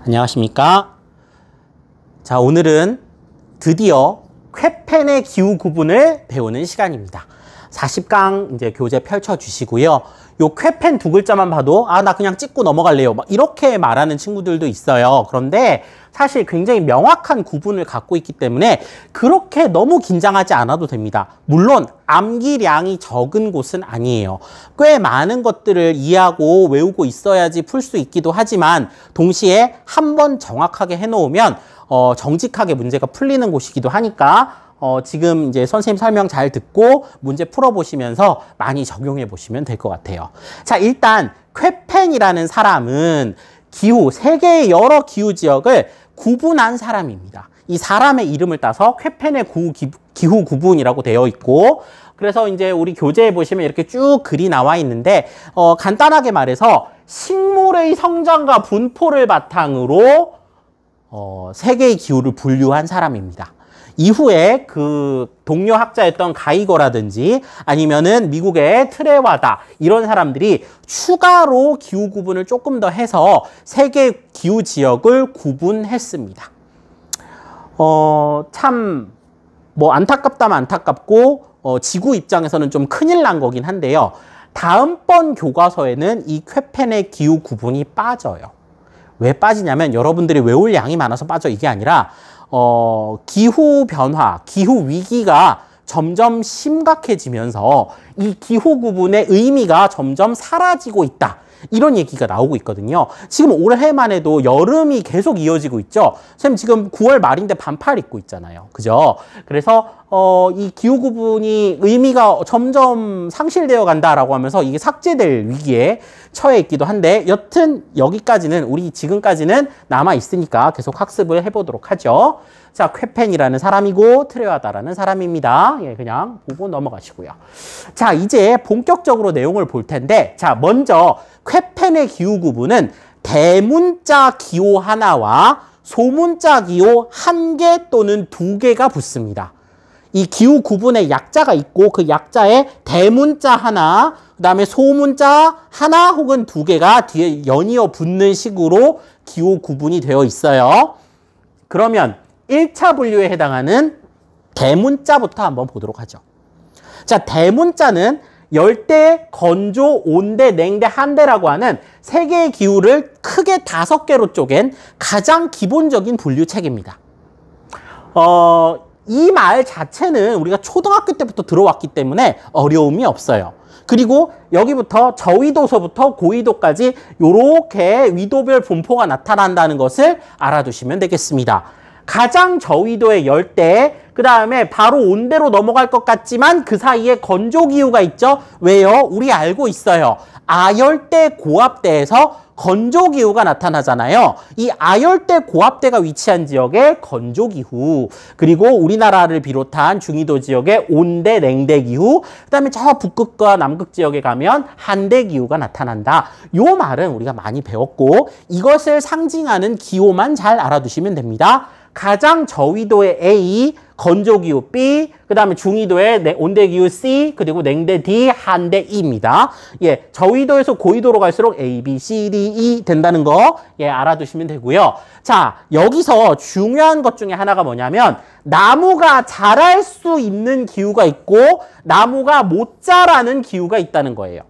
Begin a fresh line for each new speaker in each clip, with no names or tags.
안녕하십니까? 자, 오늘은 드디어 쾌펜의 기후 구분을 배우는 시간입니다. 40강 이제 교재 펼쳐주시고요. 요 쾌펜 두 글자만 봐도 나 그냥 찍고 넘어갈래요. 막 이렇게 말하는 친구들도 있어요. 그런데 사실 굉장히 명확한 구분을 갖고 있기 때문에 그렇게 너무 긴장하지 않아도 됩니다. 물론 암기량이 적은 곳은 아니에요. 꽤 많은 것들을 이해하고 외우고 있어야지 풀 수 있기도 하지만 동시에 한번 정확하게 해놓으면 정직하게 문제가 풀리는 곳이기도 하니까 지금 이제 선생님 설명 잘 듣고 문제 풀어보시면서 많이 적용해 보시면 될 것 같아요. 자, 일단 쾌펜이라는 사람은 세계의 여러 기후 지역을 구분한 사람입니다. 이 사람의 이름을 따서 쾌펜의 기후 구분이라고 되어 있고, 그래서 이제 우리 교재에 보시면 이렇게 쭉 글이 나와 있는데, 간단하게 말해서 식물의 성장과 분포를 바탕으로 세계의 기후를 분류한 사람입니다. 이후에 그 동료 학자였던 가이거라든지 아니면은 미국의 트레와다 이런 사람들이 추가로 기후 구분을 조금 더 해서 세계 기후 지역을 구분했습니다. 참 뭐 안타깝다면 안타깝고 지구 입장에서는 좀 큰일 난 거긴 한데요. 다음번 교과서에는 이 쾌펜의 기후 구분이 빠져요. 왜 빠지냐면 여러분들이 외울 양이 많아서 빠져 이게 아니라 기후 변화, 기후 위기가 점점 심각해지면서 이 기후 구분의 의미가 점점 사라지고 있다. 이런 얘기가 나오고 있거든요. 지금 올해만 해도 여름이 계속 이어지고 있죠. 선생님 지금 9월 말인데 반팔 입고 있잖아요. 그죠? 그래서 이 기후 구분이 의미가 점점 상실되어 간다라고 하면서 이게 삭제될 위기에 처해 있기도 한데 여튼 여기까지는 우리 지금까지는 남아 있으니까 계속 학습을 해보도록 하죠. 자, 쾌펜이라는 사람이고 트레와다라는 사람입니다. 예, 그냥 보고 넘어가시고요. 자, 이제 본격적으로 내용을 볼 텐데, 자, 먼저 쾌펜의 기후 구분은 대문자 기호 하나와 소문자 기호 1개 또는 2개가 붙습니다. 이 기후 구분에 약자가 있고 그 약자에 대문자 하나, 그 다음에 소문자 하나 혹은 2개가 뒤에 연이어 붙는 식으로 기후 구분이 되어 있어요. 그러면 1차 분류에 해당하는 대문자부터 한번 보도록 하죠. 자, 대문자는 열대, 건조, 온대, 냉대, 한대라고 하는 세계의 기후를 크게 5개로 쪼갠 가장 기본적인 분류책입니다. 이 말 자체는 우리가 초등학교 때부터 들어왔기 때문에 어려움이 없어요. 그리고 여기부터 저위도서부터 고위도까지 이렇게 위도별 분포가 나타난다는 것을 알아두시면 되겠습니다. 가장 저위도의 열대, 그 다음에 바로 온대로 넘어갈 것 같지만 그 사이에 건조기후가 있죠. 왜요? 우리 알고 있어요. 아열대 고압대에서 건조기후가 나타나잖아요. 이 아열대 고압대가 위치한 지역의 건조기후, 그리고 우리나라를 비롯한 중위도 지역의 온대 냉대기후, 그 다음에 저 북극과 남극 지역에 가면 한대기후가 나타난다. 요 말은 우리가 많이 배웠고 이것을 상징하는 기호만 잘 알아두시면 됩니다. 가장 저위도의 A, 건조기후 B, 그 다음에 중위도의 온대기후 C, 그리고 냉대 D, 한대 E입니다. 예, 저위도에서 고위도로 갈수록 A, B, C, D, E 된다는 거 알아두시면 되고요. 자, 여기서 중요한 것 중에 하나가 뭐냐면 나무가 자랄 수 있는 기후가 있고 나무가 못 자라는 기후가 있다는 거예요.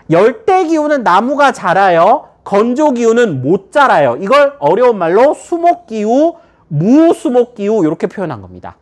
열대기후는 나무가 자라요. 건조기후는 못 자라요. 이걸 어려운 말로 수목기후, 무수목기후 이렇게 표현한 겁니다.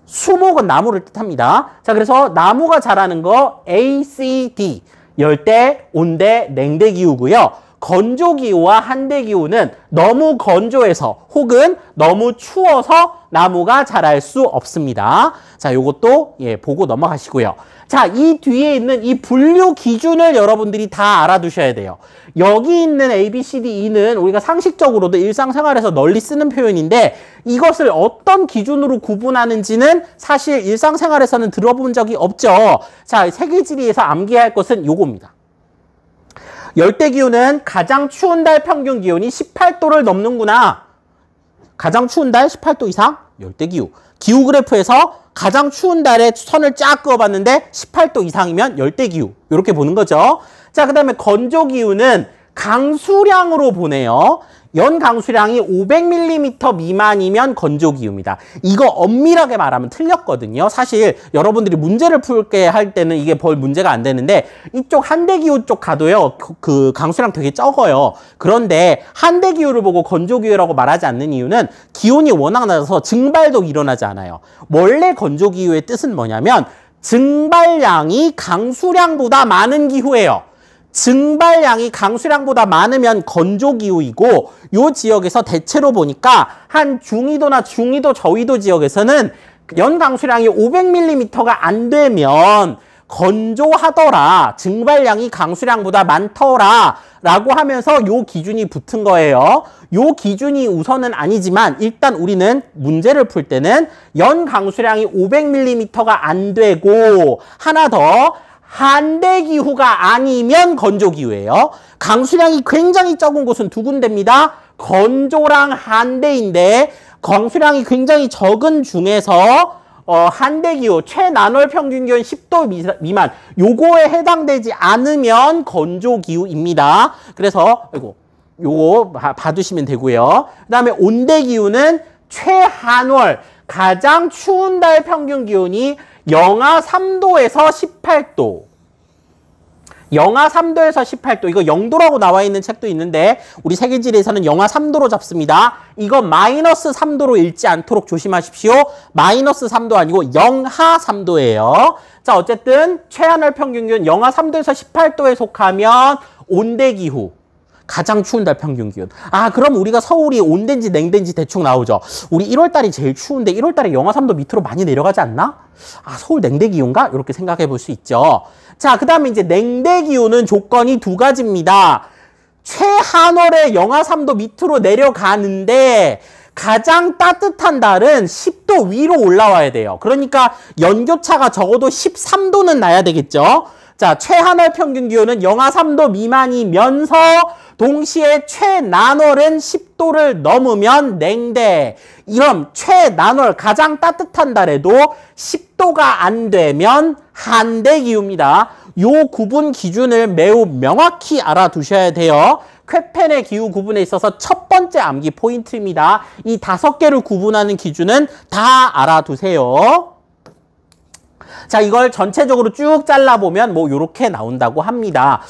수목은 나무를 뜻합니다. 자, 그래서 나무가 자라는 거 A, C, D, 열대, 온대, 냉대기후고요. 건조기후와 한대기후는 너무 건조해서 혹은 너무 추워서 나무가 자랄 수 없습니다. 자, 요것도 보고 넘어가시고요. 자, 이 뒤에 있는 이 분류 기준을 여러분들이 다 알아두셔야 돼요. 여기 있는 A, B, C, D, E는 우리가 상식적으로도 일상생활에서 널리 쓰는 표현인데 이것을 어떤 기준으로 구분하는지는 사실 일상생활에서는 들어본 적이 없죠. 자, 세계지리에서 암기할 것은 요겁니다. 열대기후는 가장 추운 달 평균 기온이 18도를 넘는구나. 가장 추운 달 18도 이상 열대기후. 기후 그래프에서 가장 추운 달에 선을 쫙 그어봤는데 18도 이상이면 열대기후. 이렇게 보는 거죠. 자, 그 다음에 건조기후는 강수량으로 보내요. 연 강수량이 500mm 미만이면 건조기후입니다. 이거 엄밀하게 말하면 틀렸거든요. 사실 여러분들이 문제를 풀게 할 때는 이게 별 문제가 안 되는데 이쪽 한대기후 쪽 가도요. 그 강수량 되게 적어요. 그런데 한대기후를 보고 건조기후라고 말하지 않는 이유는 기온이 워낙 낮아서 증발도 일어나지 않아요. 원래 건조기후의 뜻은 뭐냐면 증발량이 강수량보다 많은 기후예요. 증발량이 강수량보다 많으면 건조기후이고 요 지역에서 대체로 보니까 한 중위도나 중위도 저위도 지역에서는 연 강수량이 500mm가 안 되면 건조하더라, 증발량이 강수량보다 많더라 라고 하면서 요 기준이 붙은 거예요. 요 기준이 우선은 아니지만 일단 우리는 문제를 풀 때는 연 강수량이 500mm가 안 되고 하나 더 한대기후가 아니면 건조기후예요. 강수량이 굉장히 적은 곳은 두 군데입니다. 건조랑 한대인데 강수량이 굉장히 적은 중에서 한대기후, 최난월 평균기온 10도 미만 요거에 해당되지 않으면 건조기후입니다. 그래서 요거 봐두시면 되고요. 그 다음에 온대기후는 최한월, 가장 추운 달 평균기온이 영하 3도에서 18도. 영하 3도에서 18도. 이거 0도라고 나와 있는 책도 있는데 우리 세계지리에서는 영하 3도로 잡습니다. 이거 마이너스 3도로 읽지 않도록 조심하십시오. 마이너스 3도 아니고 영하 3도예요. 자, 어쨌든 최하늘 평균기온 영하 3도에서 18도에 속하면 온대기후. 가장 추운 달 평균 기온. 아, 그럼 우리가 서울이 온대인지 냉대인지 대충 나오죠. 우리 1월달이 제일 추운데 1월달에 영하 3도 밑으로 많이 내려가지 않나? 아, 서울 냉대 기온가? 이렇게 생각해 볼 수 있죠. 자, 그 다음에 이제 냉대 기온은 조건이 두 가지입니다. 최한월에 영하 3도 밑으로 내려가는데 가장 따뜻한 달은 10도 위로 올라와야 돼요. 그러니까 연교차가 적어도 13도는 나야 되겠죠. 자, 최한월 평균 기온은 영하 3도 미만이면서 동시에 최난월은 10도를 넘으면 냉대. 이런 최난월, 가장 따뜻한 달에도 10도가 안 되면 한대기후입니다. 요 구분 기준을 매우 명확히 알아두셔야 돼요. 쾌펜의 기후 구분에 있어서 첫 번째 암기 포인트입니다. 이 5개를 구분하는 기준은 다 알아두세요. 자, 이걸 전체적으로 쭉 잘라보면 뭐 요렇게 나온다고 합니다.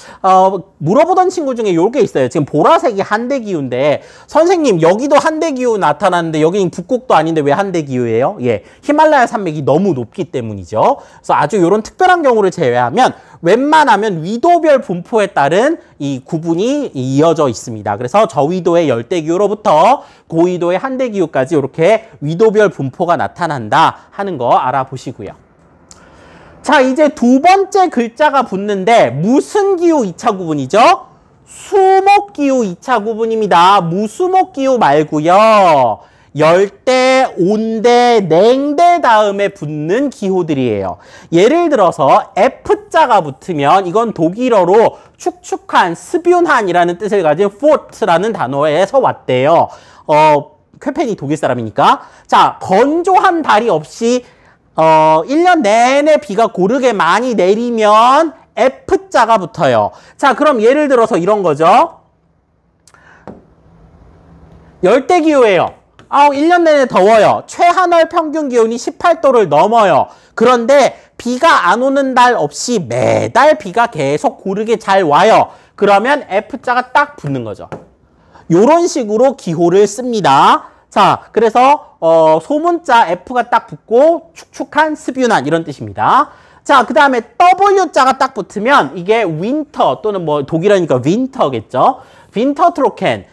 물어보던 친구 중에 요렇게 있어요. 지금 보라색이 한대기후인데 선생님 여기도 한대기후 나타나는데 여기는 북극도 아닌데 왜 한대기후예요? 예, 히말라야 산맥이 너무 높기 때문이죠. 그래서 아주 요런 특별한 경우를 제외하면 웬만하면 위도별 분포에 따른 이 구분이 이어져 있습니다. 그래서 저위도의 열대기후로부터 고위도의 한대기후까지 이렇게 위도별 분포가 나타난다 하는 거 알아보시고요. 자, 이제 두 번째 글자가 붙는데 무슨 기후 2차 구분이죠? 수목기후 2차 구분입니다. 무수목기후 말고요. 열대, 온대, 냉대 다음에 붙는 기후들이에요. 예를 들어서 F자가 붙으면 이건 독일어로 축축한, 스뷴한이라는 뜻을 가진 fort라는 단어에서 왔대요. 쾌펜이 독일 사람이니까. 자, 건조한 달이 없이 1년 내내 비가 고르게 많이 내리면 F자가 붙어요. 자, 그럼 예를 들어서 이런 거죠. 열대기후예요. 1년 내내 더워요. 최한월 평균 기온이 18도를 넘어요. 그런데 비가 안 오는 달 없이 매달 비가 계속 고르게 잘 와요. 그러면 F자가 딱 붙는 거죠. 요런 식으로 기호를 씁니다. 자, 그래서 소문자 F가 딱 붙고 축축한, 스뷴한 이런 뜻입니다. 자, 그 다음에 W자가 딱 붙으면 이게 윈터 또는 뭐 독일어니까 윈터겠죠. 윈터 트로켄.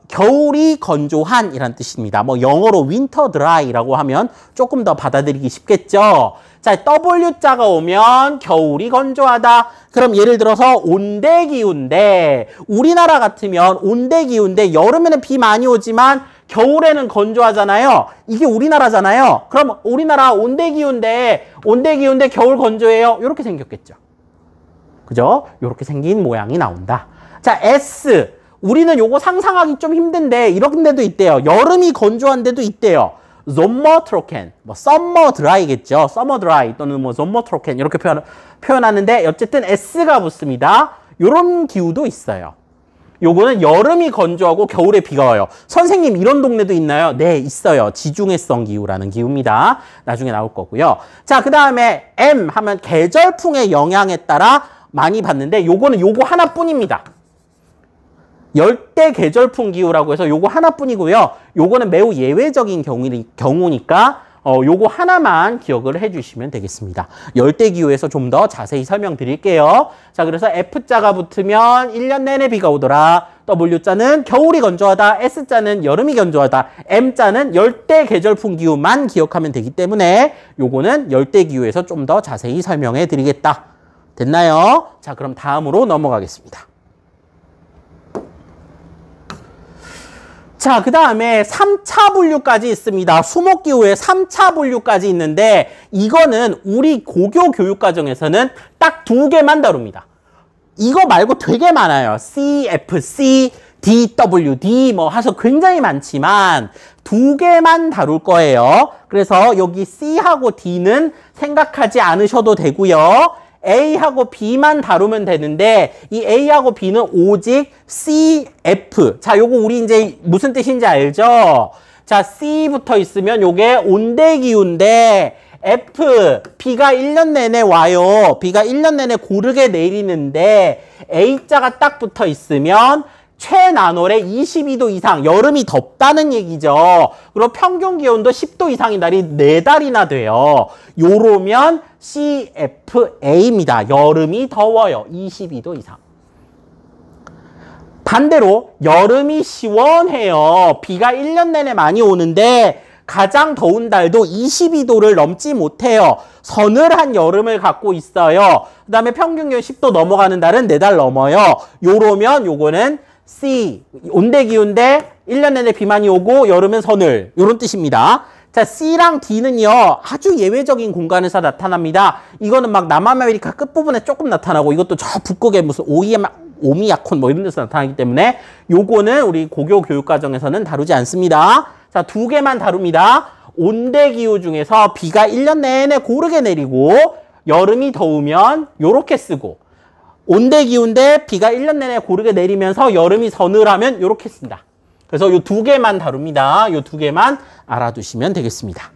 겨울이 건조한 이란 뜻입니다. 뭐 영어로 윈터 드라이라고 하면 조금 더 받아들이기 쉽겠죠. 자, W자가 오면 겨울이 건조하다. 그럼 예를 들어서 온대기후인데 우리나라 같으면 온대기후인데 여름에는 비 많이 오지만 겨울에는 건조하잖아요. 이게 우리나라잖아요. 그럼 우리나라 온대기후인데 겨울 건조해요. 이렇게 생겼겠죠. 그죠? 이렇게 생긴 모양이 나온다. 자, S. 우리는 요거 상상하기 좀 힘든데 이런 데도 있대요. 여름이 건조한 데도 있대요. Sommer trocken, 뭐 Summer dry겠죠. Summer dry 또는 뭐 Sommer trocken 이렇게 표현하는데 어쨌든 S가 붙습니다. 요런 기후도 있어요. 요거는 여름이 건조하고 겨울에 비가 와요. 선생님 이런 동네도 있나요? 네, 있어요. 지중해성 기후라는 기후입니다. 나중에 나올 거고요. 자, 그 다음에 M 하면 계절풍의 영향에 따라 많이 받는데 요거는 요거 하나뿐입니다. 열대 계절풍 기후라고 해서 요거 하나뿐이고요. 요거는 매우 예외적인 경우니까 요거 하나만 기억을 해주시면 되겠습니다. 열대 기후에서 좀 더 자세히 설명드릴게요. 자, 그래서 F자가 붙으면 1년 내내 비가 오더라. W자는 겨울이 건조하다. S자는 여름이 건조하다. M자는 열대 계절풍 기후만 기억하면 되기 때문에 요거는 열대 기후에서 좀 더 자세히 설명해 드리겠다. 됐나요? 자, 그럼 다음으로 넘어가겠습니다. 자, 그 다음에 3차 분류까지 있습니다. 수목기후에 3차 분류까지 있는데 이거는 우리 고교 교육과정에서는 딱 2개만 다룹니다. 이거 말고 되게 많아요. CFC, DWD 뭐 해서 굉장히 많지만 2개만 다룰 거예요. 그래서 여기 C하고 D는 생각하지 않으셔도 되고요. A하고 B만 다루면 되는데 이 A하고 B는 오직 CF. 자, 요거 우리 이제 무슨 뜻인지 알죠? 자, C 붙어 있으면 요게 온대기후인데 F, 비가 1년 내내 와요. 비가 1년 내내 고르게 내리는데 A자가 딱 붙어 있으면 최난월에 22도 이상, 여름이 덥다는 얘기죠. 그리고 평균 기온도 10도 이상인 날이 4달이나 돼요. 요러면 CFA입니다. 여름이 더워요. 22도 이상. 반대로 여름이 시원해요. 비가 1년 내내 많이 오는데 가장 더운 달도 22도를 넘지 못해요. 서늘한 여름을 갖고 있어요. 그 다음에 평균 기온 10도 넘어가는 달은 4달 넘어요. 요러면 요거는 C, 온대기후인데 1년 내내 비 많이 오고 여름은 서늘, 이런 뜻입니다. 자, C랑 D는요, 아주 예외적인 공간에서 나타납니다. 이거는 막 남아메리카 끝부분에 조금 나타나고 이것도 저 북극에 무슨 오미야콘 뭐 이런 데서 나타나기 때문에 요거는 우리 고교 교육과정에서는 다루지 않습니다. 자, 2개만 다룹니다. 온대기후 중에서 비가 1년 내내 고르게 내리고 여름이 더우면 요렇게 쓰고 온대기후인데 비가 1년 내내 고르게 내리면서 여름이 서늘하면 이렇게 쓴다. 그래서 이 2개만 다룹니다. 이 2개만 알아두시면 되겠습니다.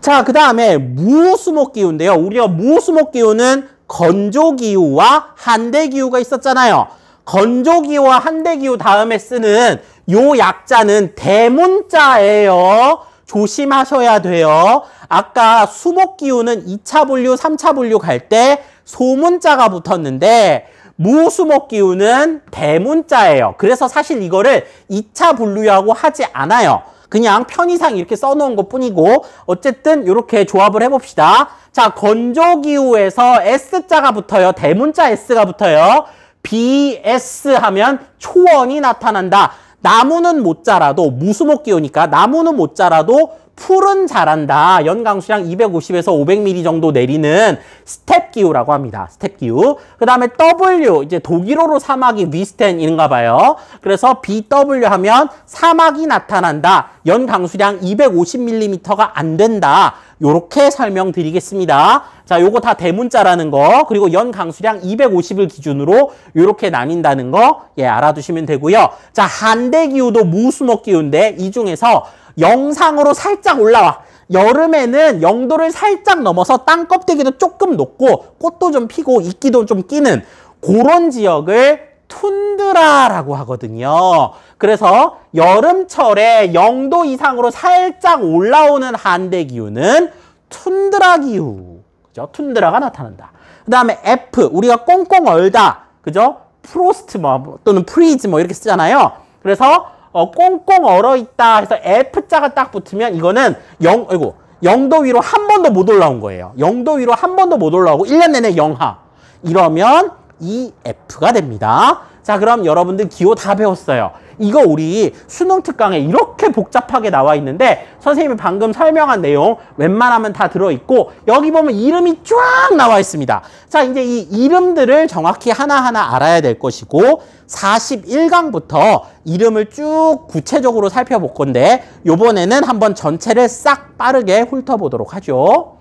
자, 그 다음에 무수목기후인데요. 우리가 무수목기후는 건조기후와 한대기후가 있었잖아요. 건조기후와 한대기후 다음에 쓰는 요 약자는 대문자예요. 조심하셔야 돼요. 아까 수목기후는 2차 분류, 3차 분류 갈 때 소문자가 붙었는데 무수목기후는 대문자예요. 그래서 사실 이거를 2차 분류하고 하지 않아요. 그냥 편의상 이렇게 써놓은 것 뿐이고 어쨌든 이렇게 조합을 해봅시다. 자, 건조기후에서 S자가 붙어요. 대문자 S가 붙어요. BS 하면 초원이 나타난다. 나무는 못 자라도 무수목기후니까 나무는 못 자라도 풀은 자란다. 연강수량 250에서 500mm 정도 내리는 스텝기후라고 합니다. 스텝기후. 그 다음에 W, 이제 독일어로 사막이 위스텐인가 봐요. 그래서 BW 하면 사막이 나타난다. 연강수량 250mm가 안 된다. 요렇게 설명드리겠습니다. 자, 요거 다 대문자라는 거, 그리고 연강수량 250을 기준으로 요렇게 나뉜다는 거, 예, 알아두시면 되고요. 자, 한대기후도 무수목기후인데 이 중에서 영상으로 살짝 올라와. 여름에는 0도를 살짝 넘어서 땅 껍데기도 조금 녹고 꽃도 좀 피고 이끼도 좀 끼는 그런 지역을 툰드라라고 하거든요. 그래서 여름철에 0도 이상으로 살짝 올라오는 한대기후는 툰드라 기후. 그죠? 툰드라가 나타난다. 그 다음에 F, 우리가 꽁꽁 얼다. 그죠? 프로스트 뭐 또는 프리즈 뭐 이렇게 쓰잖아요. 그래서 꽁꽁 얼어있다 해서 F자가 딱 붙으면 이거는 0도 위로 한 번도 못 올라온 거예요. 0도 위로 한 번도 못 올라오고 1년 내내 영하. 이러면 EF가 됩니다. 자, 그럼 여러분들 기호 다 배웠어요. 이거 우리 수능 특강에 이렇게 복잡하게 나와 있는데 선생님이 방금 설명한 내용 웬만하면 다 들어있고 여기 보면 이름이 쫙 나와 있습니다. 자, 이제 이 이름들을 정확히 하나하나 알아야 될 것이고 41강부터 이름을 쭉 구체적으로 살펴볼 건데 요번에는 한번 전체를 싹 빠르게 훑어보도록 하죠.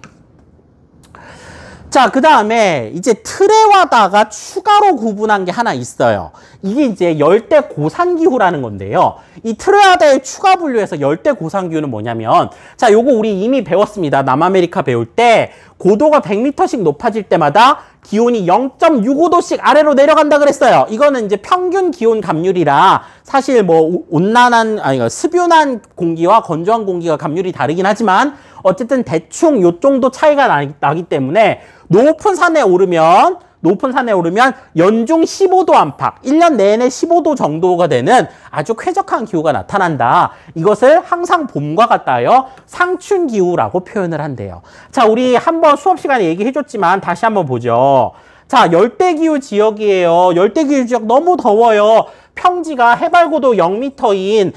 자, 그 다음에 이제 틀에와다가 추가로 구분한 게 하나 있어요. 이게 이제 열대 고산기후라는 건데요. 이 틀에와다의 추가 분류에서 열대 고산기후는 뭐냐면, 자, 요거 우리 이미 배웠습니다. 남아메리카 배울 때 고도가 100m씩 높아질 때마다 기온이 0.65도씩 아래로 내려간다 그랬어요. 이거는 이제 평균 기온 감률이라 사실 뭐 습윤한 공기와 건조한 공기가 감률이 다르긴 하지만 어쨌든 대충 요 정도 차이가 나기 때문에 높은 산에 오르면 연중 15도 안팎, 1년 내내 15도 정도가 되는 아주 쾌적한 기후가 나타난다. 이것을 항상 봄과 같다요 상춘기후라고 표현을 한대요. 자, 우리 한번 수업 시간에 얘기해줬지만 다시 한번 보죠. 자, 열대기후 지역이에요. 열대기후 지역 너무 더워요. 평지가 해발고도 0m인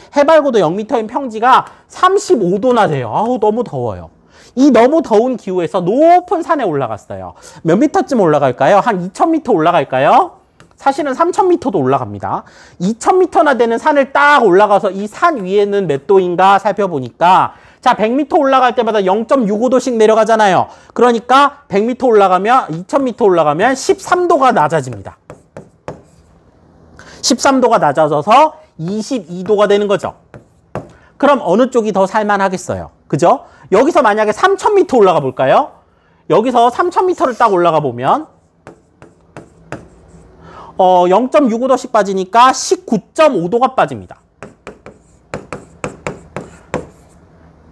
평지가 35도나 돼요. 아우, 너무 더워요. 이 너무 더운 기후에서 높은 산에 올라갔어요. 몇 미터쯤 올라갈까요? 한 2000m 올라갈까요? 사실은 3000m도 올라갑니다. 2000m나 되는 산을 딱 올라가서 이 산 위에는 몇 도인가 살펴보니까 자, 100m 올라갈 때마다 0.65도씩 내려가잖아요. 그러니까 100m 올라가면 2000m 올라가면 13도가 낮아집니다. 13도가 낮아져서 22도가 되는 거죠. 그럼 어느 쪽이 더 살만하겠어요? 그죠? 여기서 만약에 3000m 올라가 볼까요? 여기서 3000m를 딱 올라가 보면 0.65도씩 빠지니까 19.5도가 빠집니다.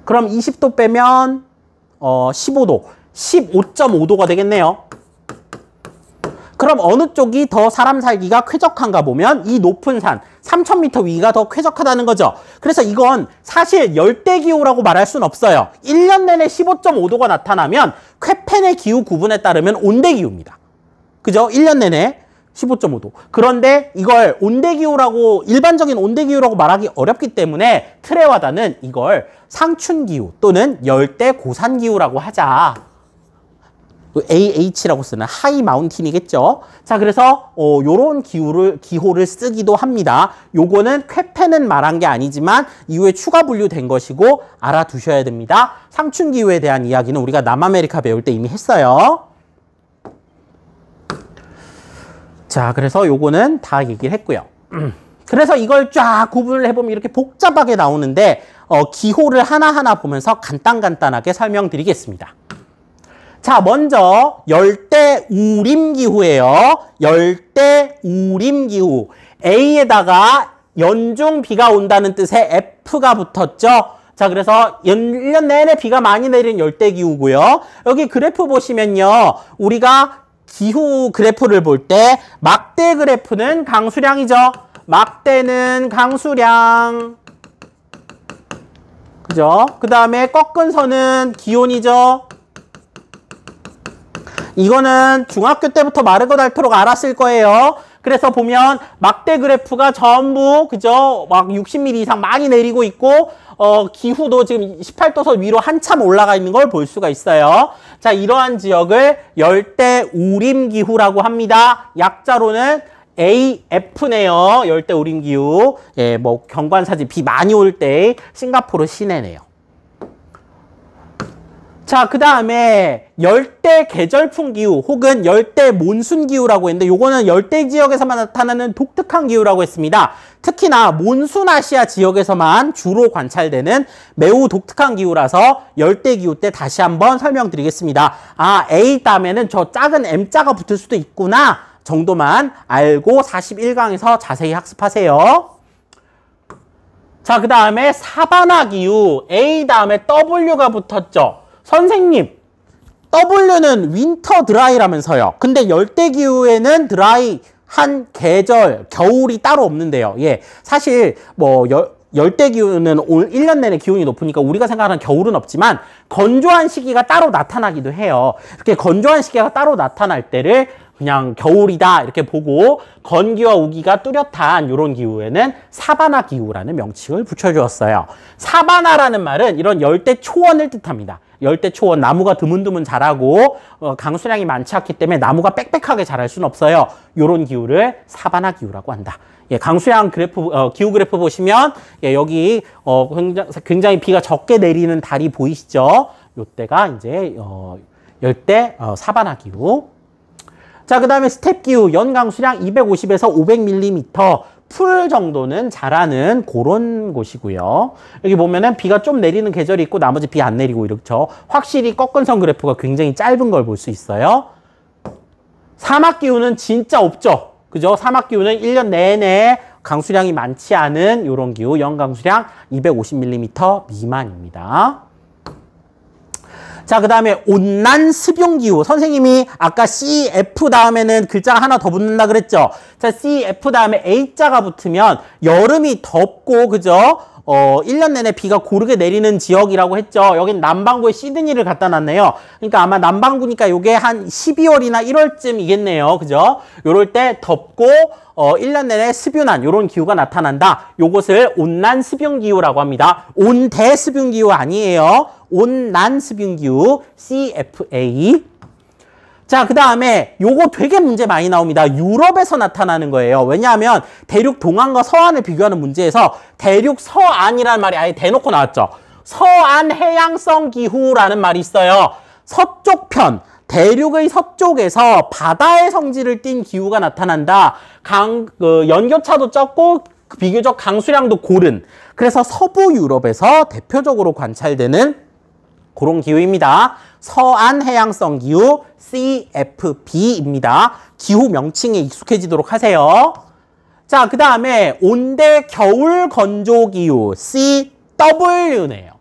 그럼 20도 빼면 15도, 15.5도가 되겠네요. 그럼 어느 쪽이 더 사람 살기가 쾌적한가 보면 이 높은 산, 3000m 위가 더 쾌적하다는 거죠. 그래서 이건 사실 열대기후라고 말할 수는 없어요. 1년 내내 15.5도가 나타나면 쾌펜의 기후 구분에 따르면 온대기후입니다. 그죠? 1년 내내 15.5도. 그런데 이걸 온대기후라고, 일반적인 온대기후라고 말하기 어렵기 때문에 틀에와다는 이걸 상춘기후 또는 열대고산기후라고 하자. AH라고 쓰는 하이 마운틴이겠죠. 자, 그래서 요런 기호를 쓰기도 합니다. 요거는 쾌펜은 말한 게 아니지만 이후에 추가 분류된 것이고 알아두셔야 됩니다. 상춘기후에 대한 이야기는 우리가 남아메리카 배울 때 이미 했어요. 자, 그래서 요거는 다 얘기를 했고요. 그래서 이걸 쫙 구분을 해보면 이렇게 복잡하게 나오는데 기호를 하나하나 보면서 간단하게 설명드리겠습니다. 자, 먼저 열대우림기후예요. 열대우림기후. A에다가 연중 비가 온다는 뜻의 F가 붙었죠. 자, 그래서 1년 내내 비가 많이 내리는 열대기후고요. 여기 그래프 보시면요. 우리가 기후 그래프를 볼 때 막대 그래프는 강수량이죠. 막대는 강수량. 그죠? 그 다음에 꺾은 선은 기온이죠. 이거는 중학교 때부터 마르고 닳도록 알았을 거예요. 그래서 보면 막대 그래프가 전부 그죠? 막 60mm 이상 많이 내리고 있고 기후도 지금 18도선 위로 한참 올라가 있는 걸 볼 수가 있어요. 자, 이러한 지역을 열대우림기후라고 합니다. 약자로는 AF네요. 열대우림기후. 예, 뭐 경관사진 비 많이 올 때 싱가포르 시내네요. 자, 그 다음에 열대 계절풍 기후 혹은 열대 몬순 기후라고 했는데 요거는 열대 지역에서만 나타나는 독특한 기후라고 했습니다. 특히나 몬순 아시아 지역에서만 주로 관찰되는 매우 독특한 기후라서 열대 기후 때 다시 한번 설명드리겠습니다. 아, A 다음에는 저 작은 M자가 붙을 수도 있구나 정도만 알고 41강에서 자세히 학습하세요. 자, 그 다음에 사바나 기후 A 다음에 W가 붙었죠. 선생님, W는 윈터 드라이라면서요. 근데 열대기후에는 드라이한 계절, 겨울이 따로 없는데요. 예, 사실 뭐 열대기후는 1년 내내 기온이 높으니까 우리가 생각하는 겨울은 없지만 건조한 시기가 따로 나타나기도 해요. 이렇게 건조한 시기가 따로 나타날 때를 그냥 겨울이다 이렇게 보고 건기와 우기가 뚜렷한 이런 기후에는 사바나 기후라는 명칭을 붙여주었어요. 사바나라는 말은 이런 열대 초원을 뜻합니다. 열대 초원, 나무가 드문드문 자라고 강수량이 많지 않기 때문에 나무가 빽빽하게 자랄 수는 없어요. 이런 기후를 사바나 기후라고 한다. 예, 강수량 그래프, 기후 그래프 보시면 예, 여기 굉장히 비가 적게 내리는 달이 보이시죠? 요때가 이제 열대 사바나 기후. 자, 그 다음에 스텝 기후, 연강수량 250에서 500mm, 풀 정도는 자라는 그런 곳이고요. 여기 보면은 비가 좀 내리는 계절이 있고 나머지 비 안 내리고 이렇죠. 확실히 꺾은선 그래프가 굉장히 짧은 걸 볼 수 있어요. 사막 기후는 진짜 없죠. 그죠? 사막 기후는 1년 내내 강수량이 많지 않은 이런 기후, 연강수량 250mm 미만입니다. 자, 그 다음에 온난 습용기후. 선생님이 아까 CF 다음에는 글자가 하나 더 붙는다 그랬죠? 자, CF 다음에 A자가 붙으면 여름이 덥고, 그죠? 1년 내내 비가 고르게 내리는 지역이라고 했죠. 여긴 남반구에 시드니를 갖다 놨네요. 그러니까 아마 남반구니까 요게 한 12월이나 1월쯤이겠네요. 그죠? 요럴 때 덥고, 1년 내내 습윤한 요런 기후가 나타난다. 요것을 온난 습윤기후라고 합니다. 온대 습윤기후 아니에요. 온난 습윤기후 CFA. 자, 그 다음에 요거 되게 문제 많이 나옵니다. 유럽에서 나타나는 거예요. 왜냐하면 대륙 동안과 서안을 비교하는 문제에서 대륙 서안이라는 말이 아예 대놓고 나왔죠. 서안 해양성 기후라는 말이 있어요. 서쪽 편, 대륙의 서쪽에서 바다의 성질을 띤 기후가 나타난다. 연교차도 적고 비교적 강수량도 고른. 그래서 서부 유럽에서 대표적으로 관찰되는 그런 기후입니다. 서안 해양성 기후 CFB입니다. 기후 명칭에 익숙해지도록 하세요. 자, 그 다음에 온대 겨울 건조 기후 CW네요.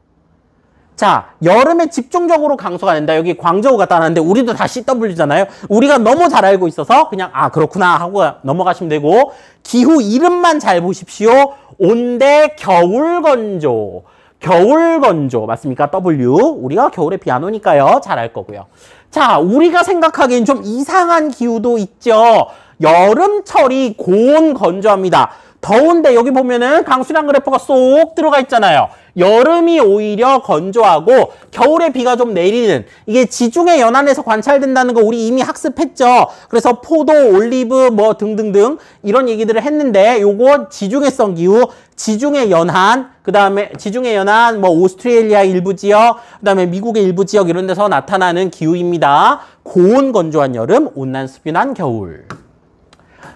자, 여름에 집중적으로 강수가 된다. 여기 광저우 갖다 놨는데 우리도 다 CW잖아요. 우리가 너무 잘 알고 있어서 그냥 그렇구나 하고 넘어가시면 되고, 기후 이름만 잘 보십시오. 온대 겨울 건조. 겨울 건조 맞습니까? W. 우리가 겨울에 비 안 오니까요. 잘 알 거고요. 자, 우리가 생각하기엔 좀 이상한 기후도 있죠. 여름철이 고온 건조합니다. 더운데 여기 보면은 강수량 그래프가 쏙 들어가 있잖아요. 여름이 오히려 건조하고 겨울에 비가 좀 내리는, 이게 지중해 연안에서 관찰된다는 거 우리 이미 학습했죠. 그래서 포도, 올리브 뭐 등등등 이런 얘기들을 했는데, 요거 지중해성 기후, 지중해 연안, 그 다음에 지중해 연안, 뭐 오스트레일리아 일부 지역, 그 다음에 미국의 일부 지역 이런 데서 나타나는 기후입니다. 고온 건조한 여름, 온난 습윤한 겨울.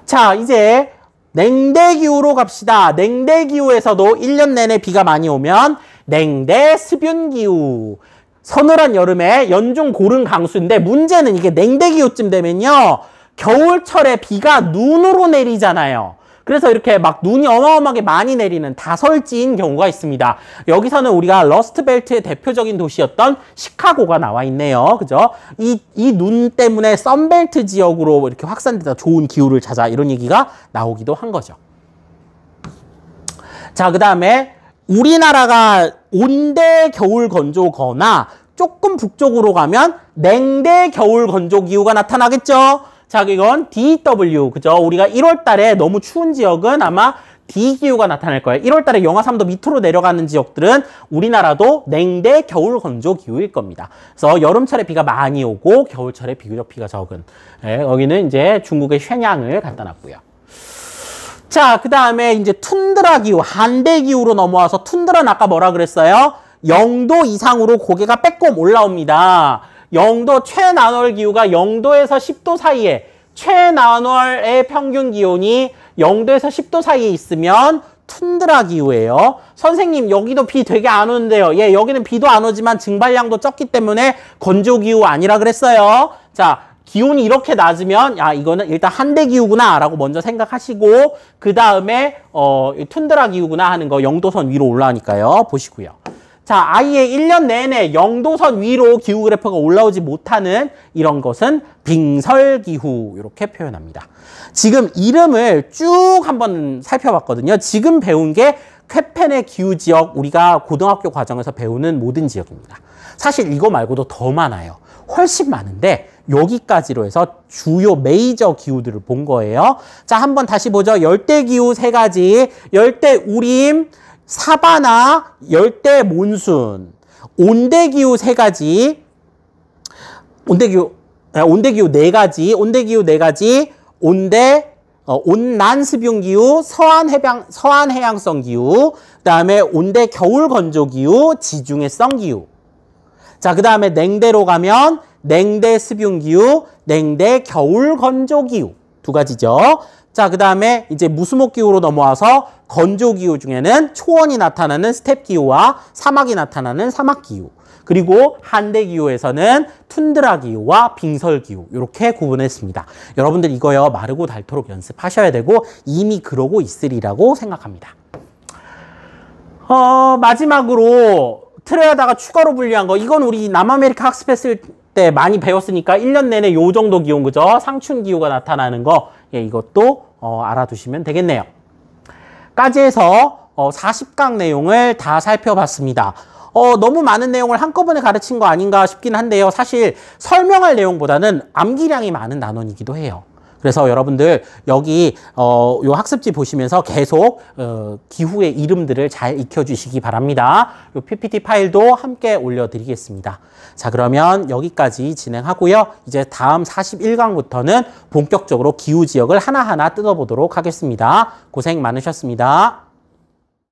자, 이제 냉대기후로 갑시다. 냉대기후에서도 1년 내내 비가 많이 오면 냉대 습윤기후. 서늘한 여름에 연중 고른 강수인데, 문제는 이게 냉대기후쯤 되면요, 겨울철에 비가 눈으로 내리잖아요. 그래서 이렇게 막 눈이 어마어마하게 많이 내리는 다설지인 경우가 있습니다. 여기서는 우리가 러스트벨트의 대표적인 도시였던 시카고가 나와 있네요. 그죠? 이 눈 때문에 썬벨트 지역으로 이렇게 확산돼서 좋은 기후를 찾아, 이런 얘기가 나오기도 한 거죠. 자, 그 다음에 우리나라가 온대 겨울 건조거나 조금 북쪽으로 가면 냉대 겨울 건조 기후가 나타나겠죠? 자, 이건 DW, 그죠? 우리가 1월 달에 너무 추운 지역은 아마 D기후가 나타날 거예요. 1월 달에 영하 3도 밑으로 내려가는 지역들은 우리나라도 냉대 겨울 건조 기후일 겁니다. 그래서 여름철에 비가 많이 오고 겨울철에 비교적 비가 적은. 네, 여기는 이제 중국의 쉔양을 갖다 놨고요. 자, 그 다음에 이제 툰드라 기후, 한대 기후로 넘어와서, 툰드라는 아까 뭐라 그랬어요? 0도 이상으로 고개가 빼꼼 올라옵니다. 0도 최난월 기후가 0도에서 10도 사이에, 최난월의 평균 기온이 0도에서 10도 사이에 있으면 툰드라 기후예요. 선생님, 여기도 비 되게 안 오는데요. 예, 여기는 비도 안 오지만 증발량도 적기 때문에 건조 기후 아니라 그랬어요. 자, 기온이 이렇게 낮으면 이거는 일단 한대 기후구나 라고 먼저 생각하시고, 그 다음에 툰드라 기후구나 하는 거 0도선 위로 올라가니까요. 보시고요. 자, 아예 1년 내내 0도선 위로 기후 그래프가 올라오지 못하는 이런 것은 빙설기후, 이렇게 표현합니다. 지금 이름을 쭉 한번 살펴봤거든요. 지금 배운 게 쾌펜의 기후지역, 우리가 고등학교 과정에서 배우는 모든 지역입니다. 사실 이거 말고도 더 많아요. 훨씬 많은데 여기까지로 해서 주요 메이저 기후들을 본 거예요. 자, 한번 다시 보죠. 열대기후 3가지, 열대우림, 사바나, 열대 몬순, 온대기후 3가지, 온대기후 4가지, 온대기후 4가지, 온난 습윤기후, 서안 해양성 기후, 그 다음에 온대 겨울 건조 기후, 지중해성 기후. 자, 그 다음에 냉대로 가면 냉대 습윤기후, 냉대 겨울 건조기후 두 가지죠. 자, 그 다음에 이제 무수목기후로 넘어와서 건조기후 중에는 초원이 나타나는 스텝기후와 사막이 나타나는 사막기후, 그리고 한대기후에서는 툰드라기후와 빙설기후 이렇게 구분했습니다. 여러분들 이거요 마르고 닳도록 연습하셔야 되고 이미 그러고 있으리라고 생각합니다. 마지막으로 틀에다가 추가로 분류한 거, 이건 우리 남아메리카 학습했을 때 많이 배웠으니까 1년 내내 요 정도 기온, 그죠? 상춘기후가 나타나는 거, 예, 이것도 알아두시면 되겠네요. 까지 해서 40강 내용을 다 살펴봤습니다. 너무 많은 내용을 한꺼번에 가르친 거 아닌가 싶긴 한데요. 사실 설명할 내용보다는 암기량이 많은 단원이기도 해요. 그래서 여러분들 여기 요 학습지 보시면서 계속 기후의 이름들을 잘 익혀주시기 바랍니다. 요 PPT 파일도 함께 올려드리겠습니다. 자, 그러면 여기까지 진행하고요. 이제 다음 41강부터는 본격적으로 기후 지역을 하나하나 뜯어보도록 하겠습니다. 고생 많으셨습니다.